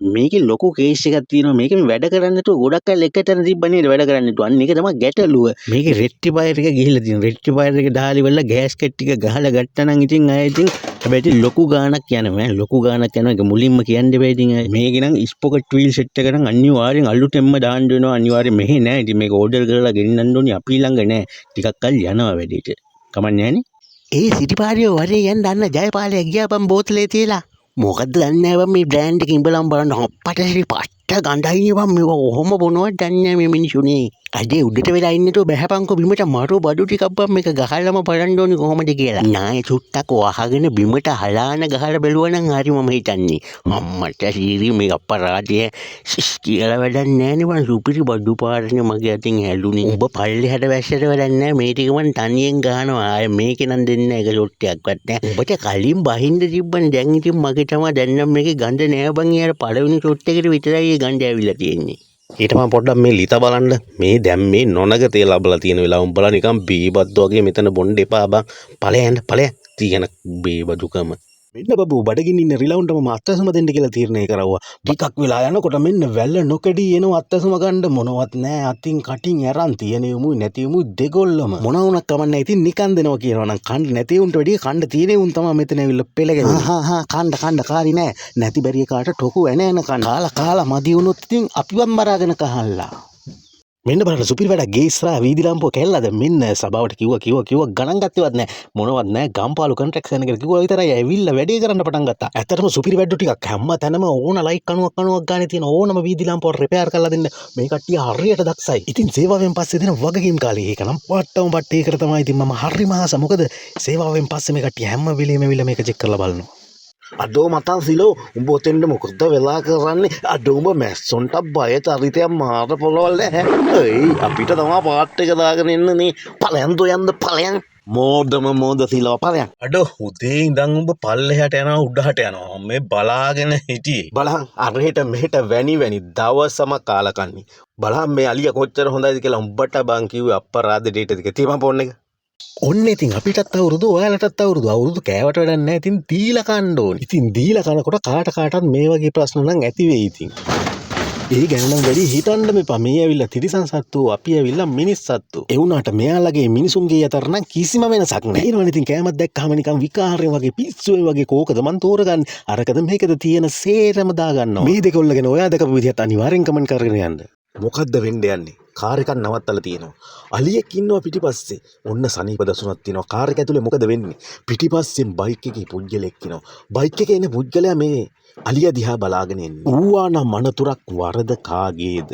මේකේ ලොකු කේස් එකක් තියෙනවා. මේකෙන් වැඩ කරන්න නැතුව ගොඩක් අය එකතැන තිබ්බ නේද වැඩ කරන්න නැතුව. අන්න ඒක තමයි ගැටලුව. මේකේ රෙක්ටිෆයර් එක ගිහිල්ලා තියෙනවා. රෙක්ටිෆයර් එක දාලා ඉවරලා ගෑස් කෙට් ටික ගහලා ගත්තා නම් ඉතින් ආයෙ ඉතින් හැබැයි ඉතින් ලොකු ගාණක් යනවා. ලොකු ගාණක් යනවා. ඒක මුලින්ම කියන්න බෑ ඉතින් ආයෙ. මේකේ නම් ස්පොකට් වීල් සෙට් එක නම් අනිවාර්යෙන් අලුතෙන්ම දාන්න වෙනවා. අනිවාර්යෙන් මෙහෙ නෑ. ඉතින් මේක ඕඩර් කරලා ගෙන්නන්න ඕනි. අපි ළඟ නෑ. ටිකක් කල් යනවා වැඩේට. කමක් නෑනේ. ඒ සිටිපාරිය වරේ යන්න අන්න ජයපාලය ගියාපම් බෝතලේ තියලා. මොකද දන්නේ බං මේ බ්‍රෑන්ඩ් එක ඉඹලම් බලන්න අපට පට්ට ගඳයි බං මේක කොහොම බොනවද දන්නේ මේ මිනිස්සුනේ. අදේ උඩට වෙලා ඉන්නතෝ බැහැපන්කෝ බිමට මරු බඩු ටිකක් බං මේක ගහලම බලන්න ඕනි කොහොමද කියලා. නාය චුට්ටක් වහගෙන බිමට හලාන ගහලා බැලුවා නම් හරි මම හිතන්නේ. අම්මට සීරි මේ අපරාධය කියලා වැඩක් නෑනේ බං සුපිරි බඩු පාරනේ මගේ අතින් හැලුනේ. උඹ පල්ලෙහාට වැස්සට වැඩක් නෑ මේ ටික මං තනියෙන් ගහනවා. ආයේ මේකේ නම් දෙන්නේ නෑ ඒක ලොට්ටයක්වත් නෑ. උඹට කලින් බහින්න තිබ්බනේ දැන් ඉතින් මගේ තමයි දැන් නම් මේකේ ගඳ නෑ බං. ඊයර පළවෙනි ෂොට් එකට විතරයි ඒ ගඳ ඇවිල්ලා තියෙන්නේ. ඊට මම පොඩ්ඩක් මේ ලිත බලන්න මේ දැන් මේ නොනග තේ ලබලා තියෙන වෙලාව උඹලා නිකන් බීබද්ද වගේ මෙතන බොන්න එපා බං. ඵලයන් තියෙන බීබදුකම. මෙන්න බබු බඩගින්න ඉන්න රිලවුන්ටම මම අත්සම දෙන්න කියලා තීරණය කරවුවා. ටිකක් වෙලා යනකොට මෙන්න වැල්ල නොකඩී එනවා අත්සම ගන්න මොනවත් නෑ. අතින් කටින් ඇරන් තියෙන යමුයි නැති යමුයි දෙගොල්ලම මොන වුණක් කමන්නේ. ඉතින් නිකන් දෙනවා කියනවා නම් කන්න නැති උන්ට වැඩිය කන්න තියෙන උන් තමයි මෙතන ඇවිල්ලා පෙළගෙන්නේ. කන්න කාරි නෑ. නැති බැරිය කාට ටොකු එන කාලා මදි වුණොත් ඉතින් අපිවත් මරාගෙන කහල්ලා. මෙන්න බලන්න සුපිරි වැඩ ගේ ඉස්සරහා වීදි ලාම්පුව කැල්ලාද මෙන්න සභාවට කිව්වා ගණන් ගත්තේවත් නැහැ මොනවත් නැහැ ගම්පාලු කොන්ට්‍රැක්ට්ස් යන එක කිව්වා විතරයි ඇවිල්ලා වැඩේ කරන්න පටන් ගත්තා. ඇත්තටම සුපිරි වැඩ ටිකක් හැම තැනම ඕන ලයිට් කණුවක් ගානේ තියෙන ඕනම වීදි ලාම්පුව රිපෙයාර් කරලා දෙන්න මේ කට්ටිය හරියට දක්ෂයි. ඉතින් සේවාවෙන් පස්සේ දෙන වගකීම් කාලේ ඒක නම් පට්ටම පට්ටේ කර තමයි ඉතින් මම හරිම ආස මොකද සේවාවෙන් පස්සේ මේ කට්ටිය හැම වෙලේම ඇවිල්ලා මේක චෙක් කරලා බලනවා. අඩෝ මතන් සිලෝ උඹ ඔතෙන්ට මොකද වෙලා කරන්නේ අඩෝ උඹ මැස්සොන්ට බය චරිතයක් මාර පොළවල් නැහැ. එයි අපිට තමයි පාට් එක දාගෙන ඉන්නේ ඵලයන් දොයන්ද ඵලයන් මෝඩ සිලෝ ඵලයන්. අඩෝ උදේ ඉඳන් උඹ පල්ලෙහාට යනවා උඩහට යනවා මේ බලාගෙන හිටියේ. බලහන් අරහෙට මෙහෙට වැනි දවසම කාලකන්ණි. බලහන් මේ අලිය කොච්චර හොඳයිද කියලා උඹට බං කිව්වේ අපරාධ ඩේට් එක තියපන් ෆෝන් එක. ඔන්න ඉතින් අපිටත් අවුරුදු ඔයාලටත් අවුරුදු කෑවට වැඩක් නැහැ. ඉතින් දීලා කන්න ඕනේ. ඉතින් දීලා කනකොට කාටත් මේ වගේ ප්‍රශ්න නම් ඇති වෙයි ඉතින්. ඒ ගැන නම් වැඩි හිතන්න මෙපා. මේ ඇවිල්ලා තිරිසන් සත්තු අපි ඇවිල්ලා මිනිස් සත්තු. ඒ වුණාට මෙයාලගේ මිනිසුන්ගේ අතර නම් කිසිම වෙනසක් නැහැ. ඒනවනේ ඉතින් කෑමක් දැක්කම නිකන් විකාරයෙන් වගේ පිස්සුවේ වගේ කෝකද මන් තෝරගන්නේ. අරකද මේකද තියෙන සේරම දා ගන්නවා. මේ දෙකොල්ලගෙන ඔයා දැකපු විදිහට අනිවාර්යෙන් කමෙන්ට් කරගෙන යන්න. මොකද්ද වෙන්න යන්නේ? කාර් එකක් නවත්තලා තියෙනවා. අලියෙක් ඉන්නවා පිටිපස්සේ. ඔන්න සනීප දසුණක් තියෙනවා. කාර් එක ඇතුලේ මොකද වෙන්නේ? පිටිපස්සෙන් බයික් එකේ පුජ්‍යලෙක් ඉනවා. බයික් එකේ එන පුජ්‍යලයා මේ අලියා දිහා බලාගෙන ඉන්නේ. ඌවා නම් මනතුරක් වරද කාගේද?